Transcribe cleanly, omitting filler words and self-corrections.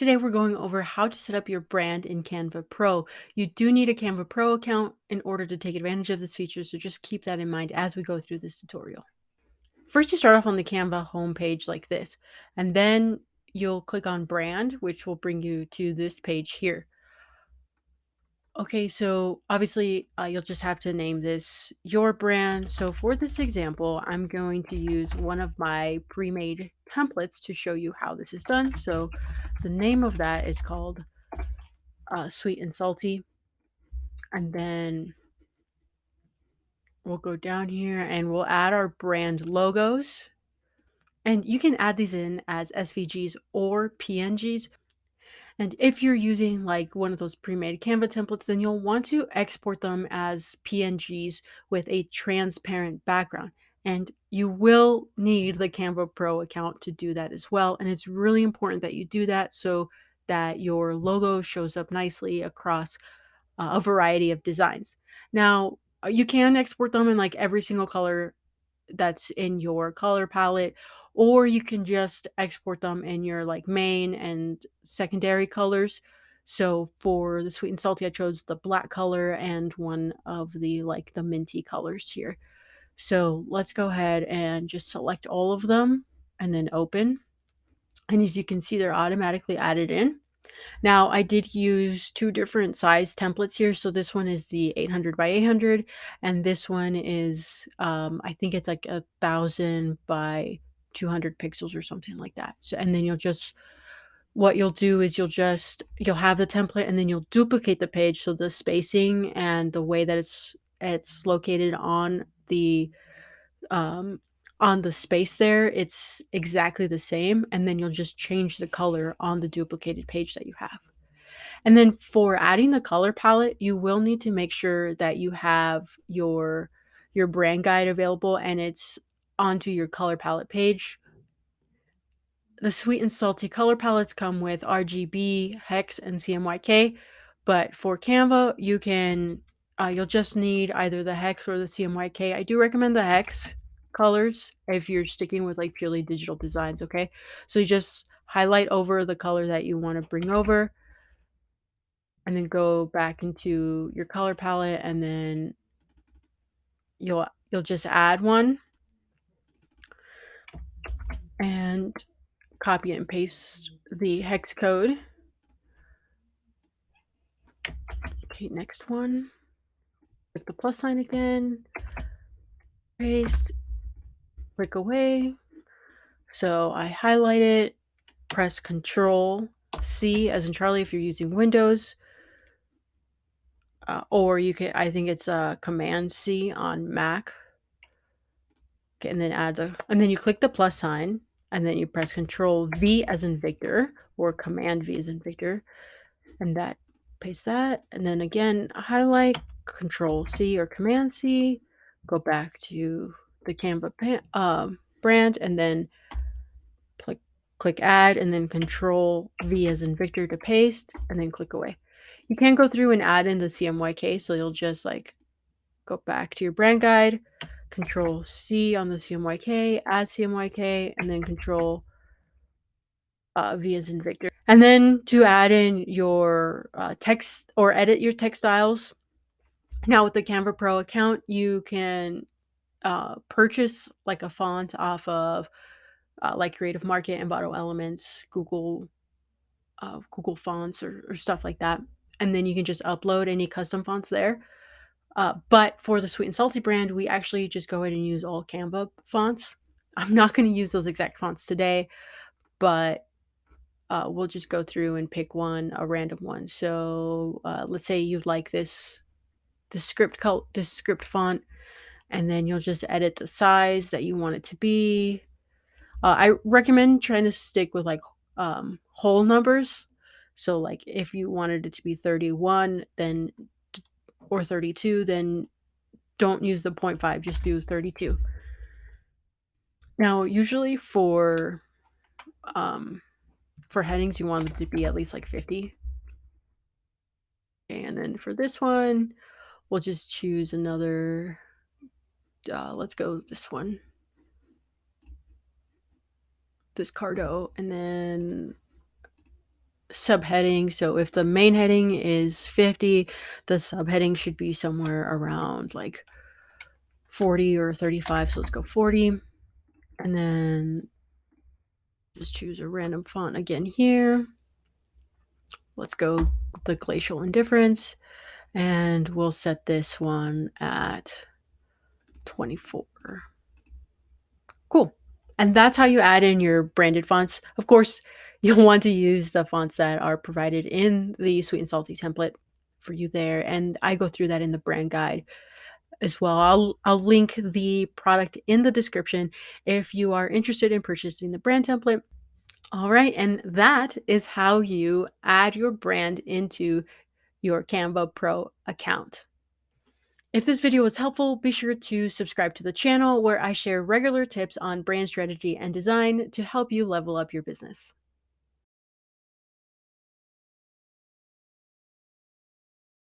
Today we're going over how to set up your brand in Canva Pro. You do need a Canva Pro account in order to take advantage of this feature, so just keep that in mind as we go through this tutorial. First, you start off on the Canva homepage like this, and then you'll click on Brand, which will bring you to this page here. Okay, so obviously you'll just have to name this your brand. So for this example, I'm going to use one of my pre-made templates to show you how this is done. So the name of that is called Sweet and Salty. And then we'll go down here and we'll add our brand logos. And you can add these in as SVGs or PNGs. And if you're using like one of those pre-made Canva templates, then you'll want to export them as PNGs with a transparent background. And you will need the Canva Pro account to do that as well. And it's really important that you do that so that your logo shows up nicely across a variety of designs. Now, you can export them in like every single color that's in your color palette, or you can just export them in your like main and secondary colors. So for the sweet and salty, I chose the black color and one of the like the minty colors here. So let's go ahead and just select all of them and then open. And as you can see, they're automatically added in. Now, I did use 2 different size templates here. So this one is the 800 by 800, and this one is, I think it's like 1,000 by 200 pixels or something like that. So, and then what you'll do is you'll have the template and then you'll duplicate the page. So the spacing and the way that it's located um, on the space there, it's exactly the same. And then you'll just change the color on the duplicated page that you have. And then for adding the color palette, you will need to make sure that you have your brand guide available and it's onto your color palette page. The sweet and salty color palettes come with RGB, hex, and CMYK, but for Canva, you'll just need either the hex or the CMYK. I do recommend the hex colors if you're sticking with like purely digital designs, okay? So you just highlight over the color that you want to bring over and then go back into your color palette and then you'll just add one and copy and paste the hex code. Okay, next one. Click the plus sign again, paste, click away. So I highlight it, press Control C as in Charlie if you're using Windows, or you can, I think it's Command C on Mac. Okay, and then and then you click the plus sign, and then you press Control V as in Victor, or Command V as in Victor, and that paste that, and then again highlight, Control C or Command C, go back to the brand, and then click Add, and then Control V as in Victor to paste, and then click away. You can go through and add in the CMYK, so you'll just like go back to your brand guide, Control C on the CMYK, add CMYK, and then Control V as in Victor. And then to add in your text or edit your text styles. Now with the Canva Pro account, you can purchase like a font off of like Creative Market, Envato Elements, Google Fonts or stuff like that. And then you can just upload any custom fonts there. But for the Sweet and Salty brand, we actually just go ahead and use all Canva fonts. I'm not going to use those exact fonts today, but we'll just go through and pick a random one. So let's say you like this script font, and then you'll just edit the size that you want it to be. I recommend trying to stick with like whole numbers. So like if you wanted it to be 31, then or 32, then don't use the 0.5, just do 32. Now, usually um, for headings, you want them to be at least like 50. And then for this one, we'll just choose another, let's go with this one, this Cardo, and then subheading. So if the main heading is 50, the subheading should be somewhere around like 40 or 35. So let's go 40. And then just choose a random font again here. Let's go the Glacial Indifference. And we'll set this one at 24. Cool. And that's how you add in your branded fonts. Of course, you'll want to use the fonts that are provided in the Sweet and Salty template for you there. And I go through that in the brand guide as well. I'll link the product in the description if you are interested in purchasing the brand template. All right, and that is how you add your brand into your Canva Pro account. If this video was helpful, be sure to subscribe to the channel where I share regular tips on brand strategy and design to help you level up your business.